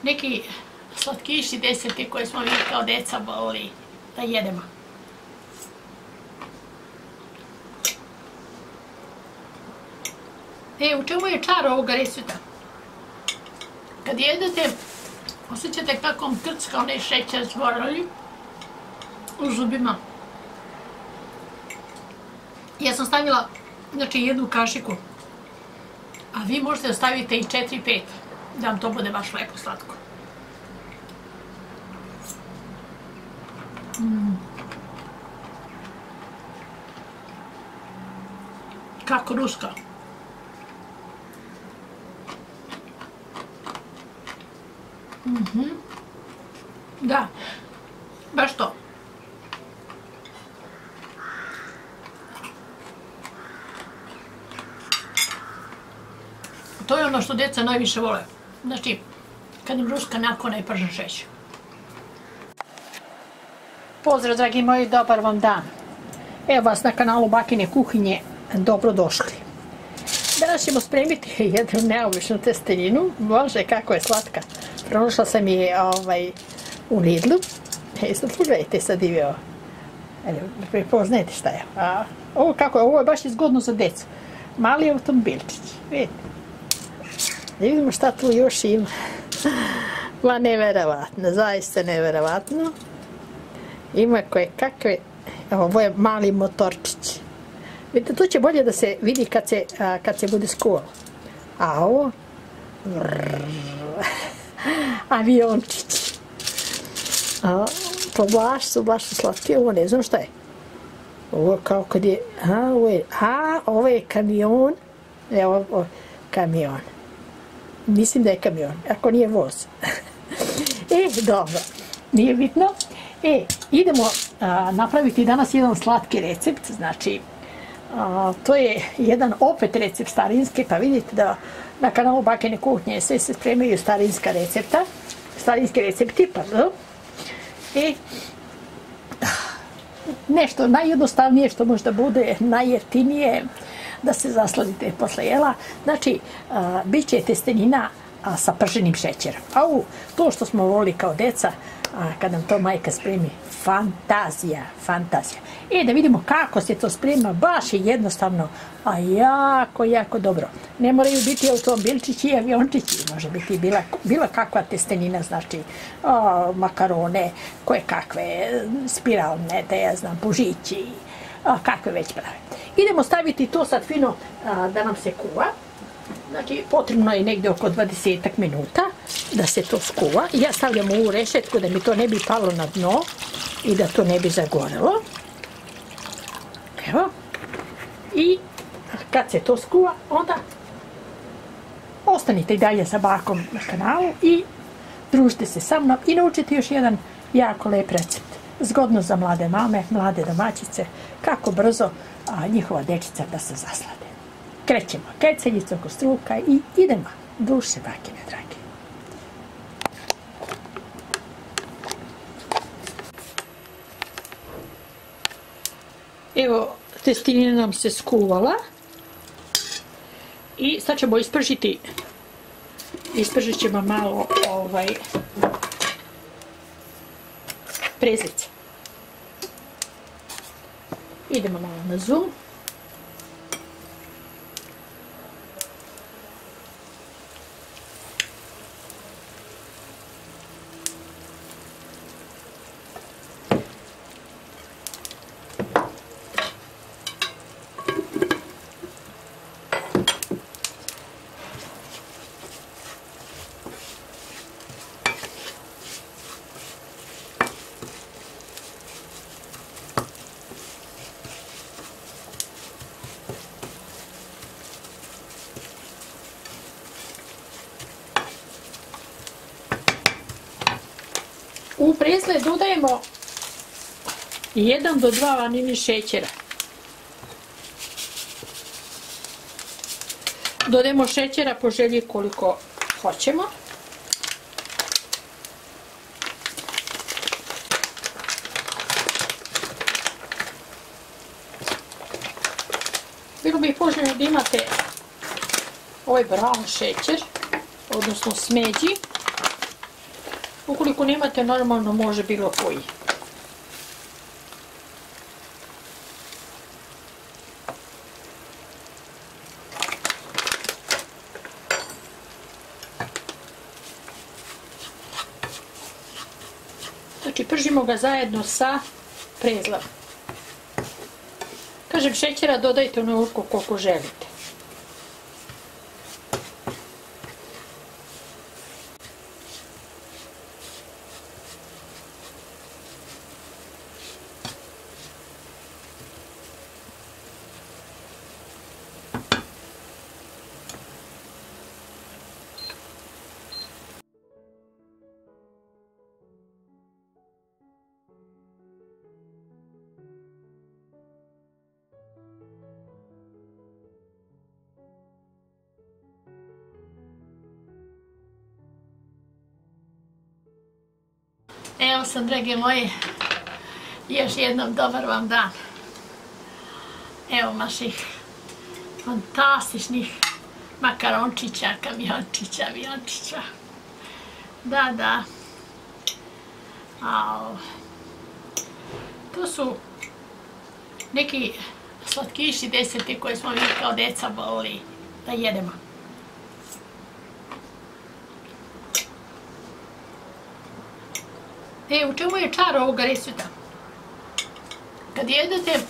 neki slatkiši deseti koje smo mi kao deca volili da jedemo. U čemu je čar ovoga recepta? Kad jedete, osjećate kako vam krcka onaj šećer zborali u zubima. Ja sam stavila, znači, 1 kašiku, a vi možete da stavite i 4-5, da vam to bude baš lepo slatko. Kako ruska. Da, baš to. To je ono što djeca najviše vole. Znači, kad im ruska nakon je pržen šećer. Pozdrav, dragi moji, dobar vam dan. Evo vas na kanalu Bakine kuhinje, dobrodošli. Danas ćemo spremiti jednu neobičnu testeninu. Bože, kako je slatka. Pronašla sam je u Lidlu. Pogledajte sad i ovo. Prepoznajte šta je. Ovo je baš izgodno za decu. Mali automobilčić. Vidite. Da vidimo šta tu još ima. Ma neverovatno, zaista neverovatno. Ima koje kakve, ovo je mali motorčić. Vidite, to će bolje da se vidi kad se bude skuvalo. A ovo, aviončić. To baš su slatke, ovo ne znam šta je. Ovo kao kad je, ovo je kamion, evo kamion. Mislim da je kamion, ako nije voz. Dobro, nije bitno. Idemo napraviti danas jedan slatki recept, znači to je jedan opet recept starinski, pa vidite da na kanalu Bakine kuhinje sve se spremaju starinski recepti, pardon. Nešto najjednostavnije što možda bude, najjeftinije, da se zasladite posle jela. Znači, bit će testenina sa prženim šećerom. To što smo volili kao deca, kad nam to majka spremi, fantazija. Da vidimo kako se to sprema, baš je jednostavno, a jako dobro. Ne moraju biti automobilčići i aviončići, može biti bila kakva testenina, znači makarone, koje kakve, spiralne, da ja znam, bužići, kakve već prave. Idemo staviti to sad fino da nam se kuva. Znači, potrebno je negdje oko 20 minuta da se to skuva. Ja stavljam u rešetku da mi to ne bi palo na dno i da to ne bi zagorelo. Evo. I kad se to skuva, onda ostanite i dalje sa bakom na kanalu i družite se sa mnom i naučite još jedan jako lep recept. Zgodno za mlade mame, mlade domaćice, kako brzo njihova dečica da se zaslade. Krećemo keceljicu oko struka i idemo. Duše bakine, dragi. Evo, testenina nam se skuvala. I sad ćemo ispržiti. Ispržit ćemo malo prezlice. Idemo malo na zoom. U prezle dodajemo 1 do 2 vanilji šećera. Dodajemo šećera po želji koliko hoćemo. Bilo bi poželjno da imate ovaj brown šećer, odnosno smeđi. Ukoliko nemate, normalno može bilo koji. Znači, pržimo ga zajedno sa prezlavom. Kažem, šećera dodajte onoliko koliko želite. Evo sam, dragi moji, još jednom dobar vam dan. Evo naših fantastičnih makarončića, kamiončića. Da. To su neki slatkiši deseti koje smo mi kao deca volili da jedemo. U čemu je čar ovoga recepta? Kad jedete,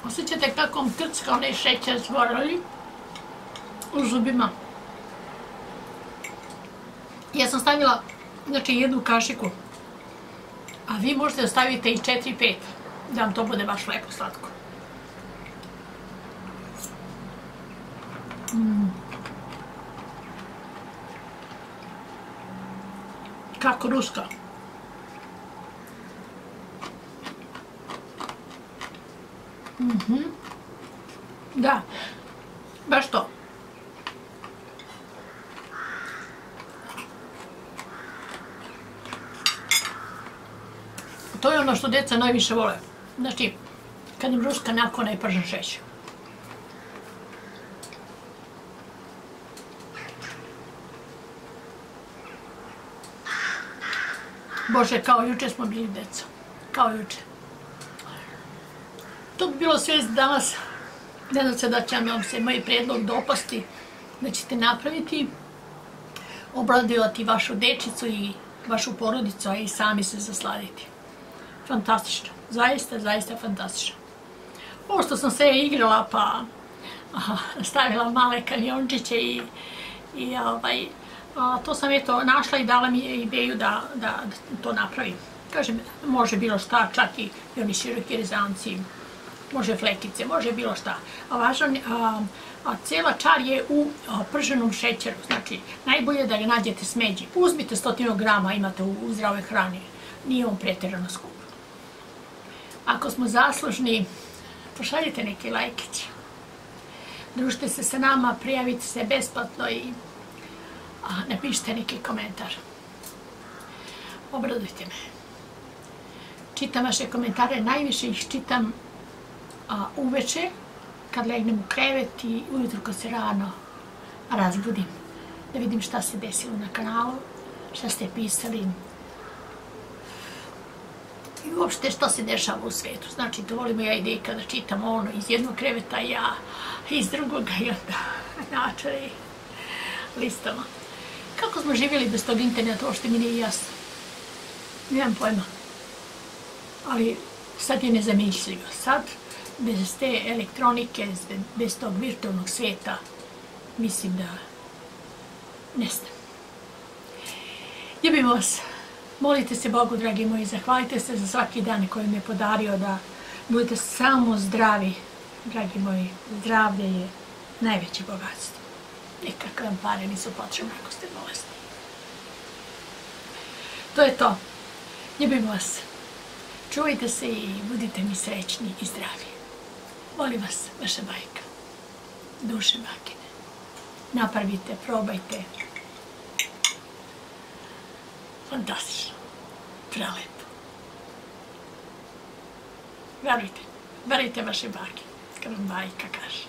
osjećate kako vam trcka onaj šećer zvorali u zubima. Ja sam stavila, znači, jednu kašiku, a vi možete da stavite i 4-5, da vam to bude baš lepo slatko. Kako ruska. Da, baš to. To je ono što djeca najviše vole. Znači, kad im ruska nakon je pržen šećer. Bože, kao juče smo bili djeca. Kao juče. To bi bilo sve danas. Nadam se da će vam se moj prijedlog dopasti, da ćete napraviti, obradovati vašu dečicu i vašu porodicu, a i sami se zasladiti. Fantastično. Zaista fantastično. Ovo što sam se igrala, pa stavila male kamiončiće i to sam eto našla i dala mi je ideju da to napravim. Kažem, može bilo šta, čak i oni široki rezanci, može flekice, može bilo šta. A cijela čar je u prženom šećeru. Znači, najbolje da ga nađete smeđi. Uzmite 100 grama, imate u zdravoj hrani. Nije on pretjerano skup. Ako smo zaslužni, pošaljite neki lajkić. Družite se sa nama, prijavite se besplatno i napišite neki komentar. Obradujte me. Čitam vaše komentare, najviše ih čitam uveče, kad legnem u krevet i ujutro kad se rano razbudim. Da vidim šta se desilo na kanalu, šta ste pisali i uopšte šta se dešava u svetu. Znači, dovolimo ja i deka da čitam ono iz jednog kreveta, ja iz drugoga i onda načare i listama. Kako smo živjeli bez tog interneta, uopšte mi nije jasno. Nemam pojma. Ali sad je nezamišljivo. Sad, bez te elektronike, bez tog virtualnog svijeta, mislim da nestaje. Ljubim vas. Molite se Bogu, dragi moji, zahvalite se za svaki dan koji mi je podario da budete samo zdravi, dragi moji. Zdravlje je najveće bogatstvo. Nikakve vam pare nisu potrebne ako ste bolesni. To je to. Ljubim vas. Čuvajte se i budite mi srećni i zdravi. Volim vas, vaša majka. Duše makine. Napravite, probajte. Fantastično. Prelepo. Verujte vaše bake, kad vam bajka kaže.